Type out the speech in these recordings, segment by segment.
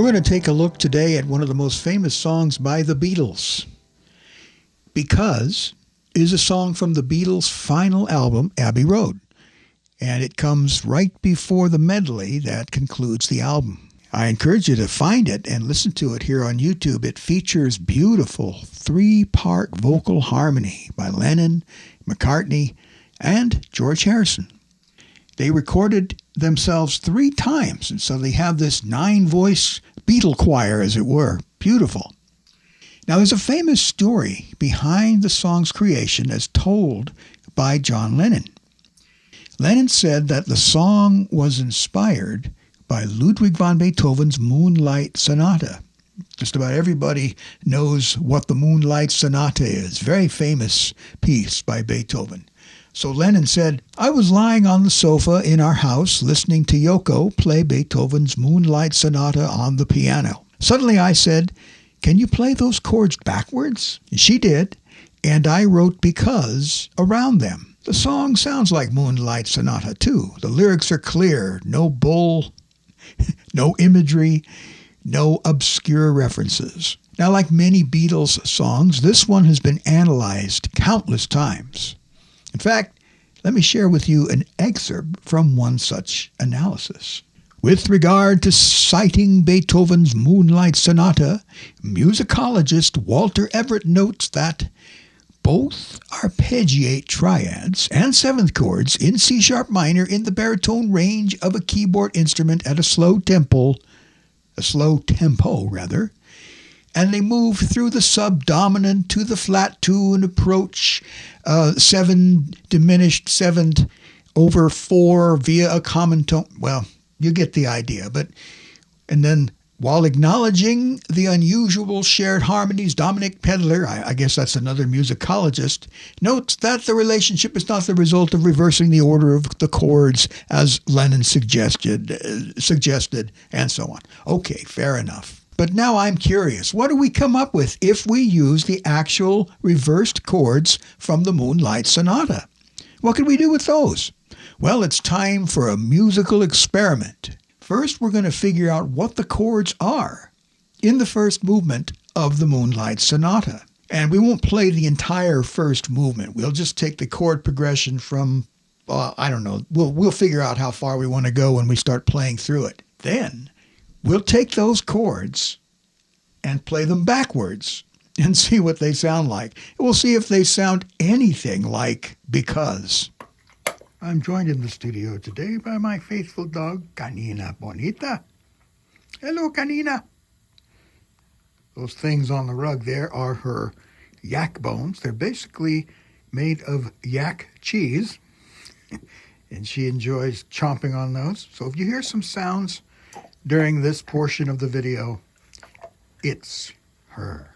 We're going to take a look today at one of the most famous songs by the Beatles. Because is a song from the Beatles' final album, Abbey Road. And it comes right before the medley that concludes the album. I encourage you to find it and listen to it here on YouTube. It features beautiful 3-part vocal harmony by Lennon, McCartney, and George Harrison. They recorded themselves 3 times, and so they have this 9-voice Beatle choir, as it were. Beautiful. Now, there's a famous story behind the song's creation as told by John Lennon. Lennon said that the song was inspired by Ludwig van Beethoven's Moonlight Sonata. Just about everybody knows what the Moonlight Sonata is. Very famous piece by Beethoven. So Lennon said, I was lying on the sofa in our house listening to Yoko play Beethoven's Moonlight Sonata on the piano. Suddenly I said, can you play those chords backwards? And she did, and I wrote because around them. The song sounds like Moonlight Sonata too. The lyrics are clear, no bull, no imagery, no obscure references. Now, like many Beatles songs, this one has been analyzed countless times. In fact, let me share with you an excerpt from one such analysis. With regard to citing Beethoven's Moonlight Sonata, musicologist Walter Everett notes that both arpeggiate triads and 7th chords in C-sharp minor in the baritone range of a keyboard instrument at a slow tempo, and they move through the subdominant to the flat 2 and approach 7 diminished 7th over 4 via a common tone. Well, you get the idea. And then while acknowledging the unusual shared harmonies, Dominic Pedler, I guess that's another musicologist, notes that the relationship is not the result of reversing the order of the chords as Lennon suggested, and so on. Okay, fair enough. But now I'm curious, what do we come up with if we use the actual reversed chords from the Moonlight Sonata? What can we do with those? Well, it's time for a musical experiment. First, we're going to figure out what the chords are in the first movement of the Moonlight Sonata. And we won't play the entire first movement. We'll just take the chord progression from, I don't know, we'll figure out how far we want to go when we start playing through it. Then we'll take those chords and play them backwards and see what they sound like. We'll see if they sound anything like Because. I'm joined in the studio today by my faithful dog, Canina Bonita. Hello, Canina. Those things on the rug there are her yak bones. They're basically made of yak cheese, and she enjoys chomping on those. So if you hear some sounds during this portion of the video, it's her.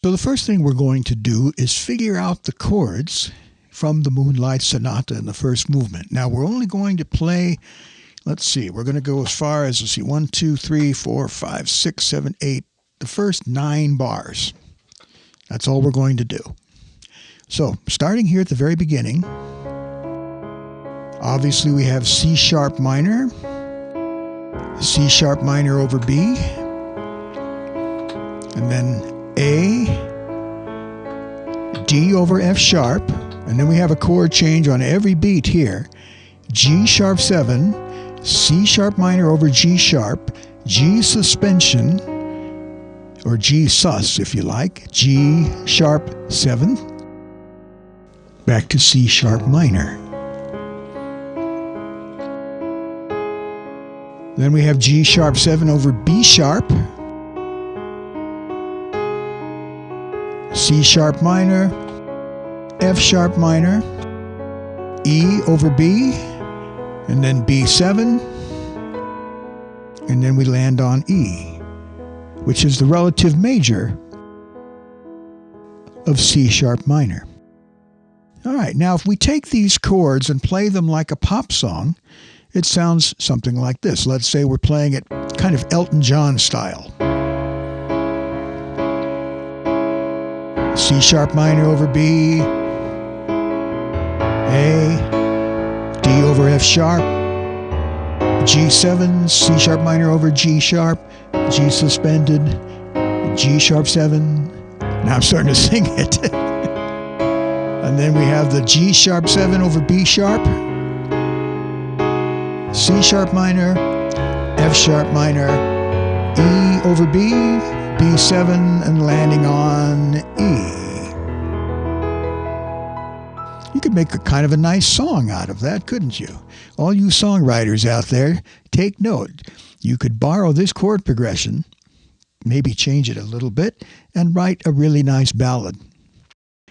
So the first thing we're going to do is figure out the chords from the Moonlight Sonata in the first movement. Now we're only going to play, let's see, we're going to go as far as, 1, 2, 3, 4, 5, 6, 7, 8, the first 9 bars. That's all we're going to do. So starting here at the very beginning, obviously we have C sharp minor, C sharp minor over B, and then A, D over F sharp, and then we have a chord change on every beat here. G sharp 7, C sharp minor over G sharp, G suspension, or G sus if you like, G sharp 7, back to C sharp minor. Then we have G sharp 7 over B sharp, C sharp minor, F sharp minor, E over B, and then B7, and then we land on E, which is the relative major of C sharp minor. All right, now if we take these chords and play them like a pop song, it sounds something like this. Let's say we're playing it kind of Elton John style. C sharp minor over B, A, D over F sharp, G7, C sharp minor over G sharp, G suspended, G sharp 7. Now I'm starting to sing it. And then we have the G sharp 7 over B sharp, C sharp minor, F sharp minor, E over B, B7, and landing on E. You could make a kind of a nice song out of that, couldn't you? All you songwriters out there, take note. You could borrow this chord progression, maybe change it a little bit, and write a really nice ballad.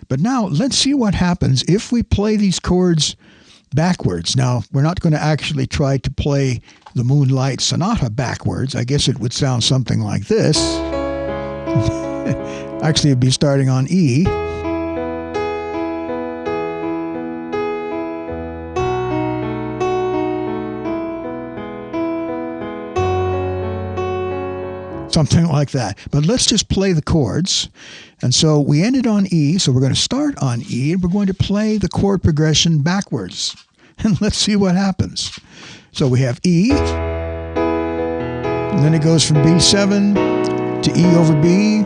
But now, let's see what happens if we play these chords backwards. Now, we're not going to actually try to play the Moonlight Sonata backwards. I guess it would sound something like this. Actually, it'd be starting on E. Something like that. But let's just play the chords. And so we ended on E, so we're going to start on E, and we're going to play the chord progression backwards. And let's see what happens. So we have E, and then it goes from B7 to E over B.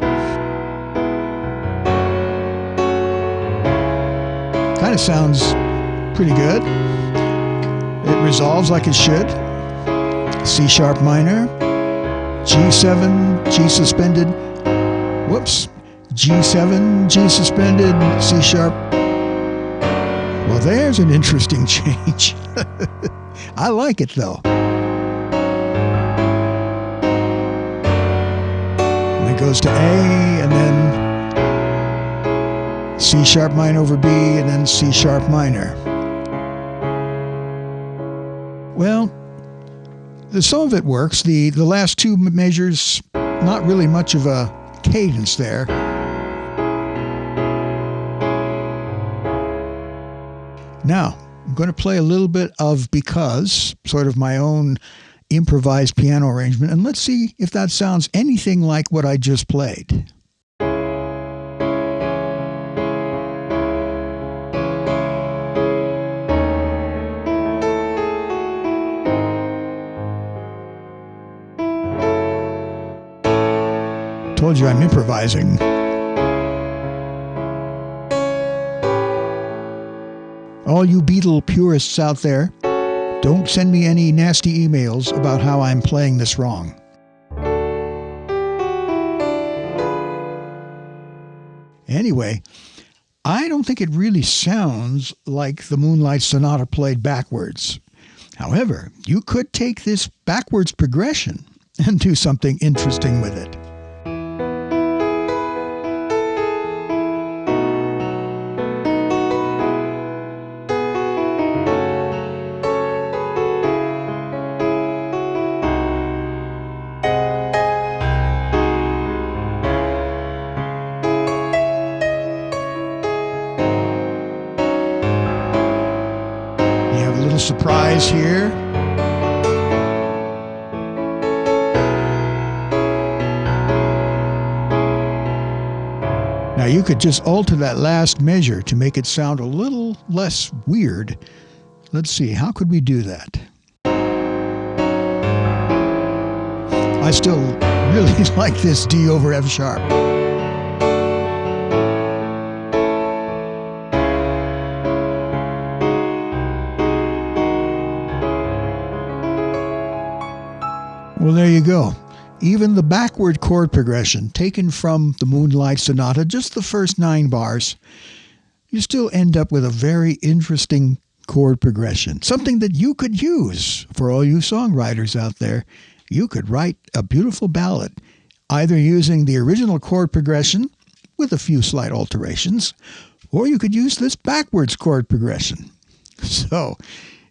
Kind of sounds pretty good. It resolves like it should. C sharp minor, G7, G suspended, whoops, G7, G suspended, C sharp. Well, there's an interesting change. I like it though. And it goes to A, and then C sharp minor over B, and then C sharp minor. Well, some of it works. The last two measures, not really much of a cadence there. Now, I'm going to play a little bit of Because, sort of my own improvised piano arrangement, and let's see if that sounds anything like what I just played. Told you I'm improvising. All you Beatle purists out there, don't send me any nasty emails about how I'm playing this wrong. Anyway, I don't think it really sounds like the Moonlight Sonata played backwards. However, you could take this backwards progression and do something interesting with it. Surprise here. Now you could just alter that last measure to make it sound a little less weird. Let's see, how could we do that? I still really like this D over F sharp. Well, there you go. Even the backward chord progression taken from the Moonlight Sonata, just the first 9 bars, you still end up with a very interesting chord progression. Something that you could use for all you songwriters out there. You could write a beautiful ballad, either using the original chord progression with a few slight alterations, or you could use this backwards chord progression. So,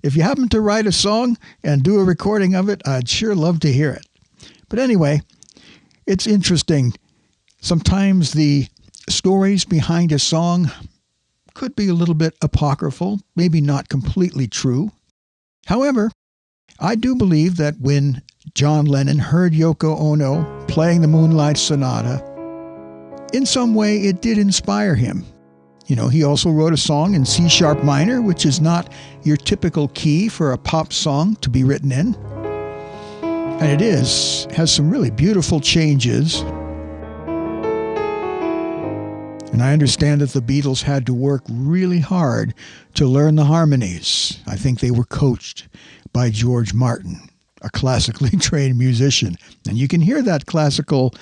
if you happen to write a song and do a recording of it, I'd sure love to hear it. But anyway, it's interesting. Sometimes the stories behind a song could be a little bit apocryphal, maybe not completely true. However, I do believe that when John Lennon heard Yoko Ono playing the Moonlight Sonata, in some way it did inspire him. You know, he also wrote a song in C sharp minor, which is not your typical key for a pop song to be written in. And it has some really beautiful changes. And I understand that the Beatles had to work really hard to learn the harmonies. I think they were coached by George Martin, a classically trained musician. And you can hear that classical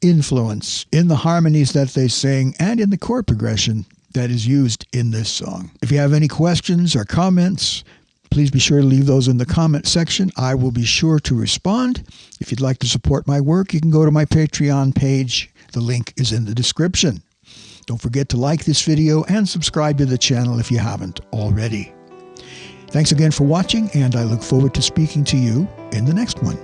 influence in the harmonies that they sing and in the chord progression that is used in this song. If you have any questions or comments, please be sure to leave those in the comment section. I will be sure to respond. If you'd like to support my work, you can go to my Patreon page. The link is in the description. Don't forget to like this video and subscribe to the channel if you haven't already. Thanks again for watching, and I look forward to speaking to you in the next one.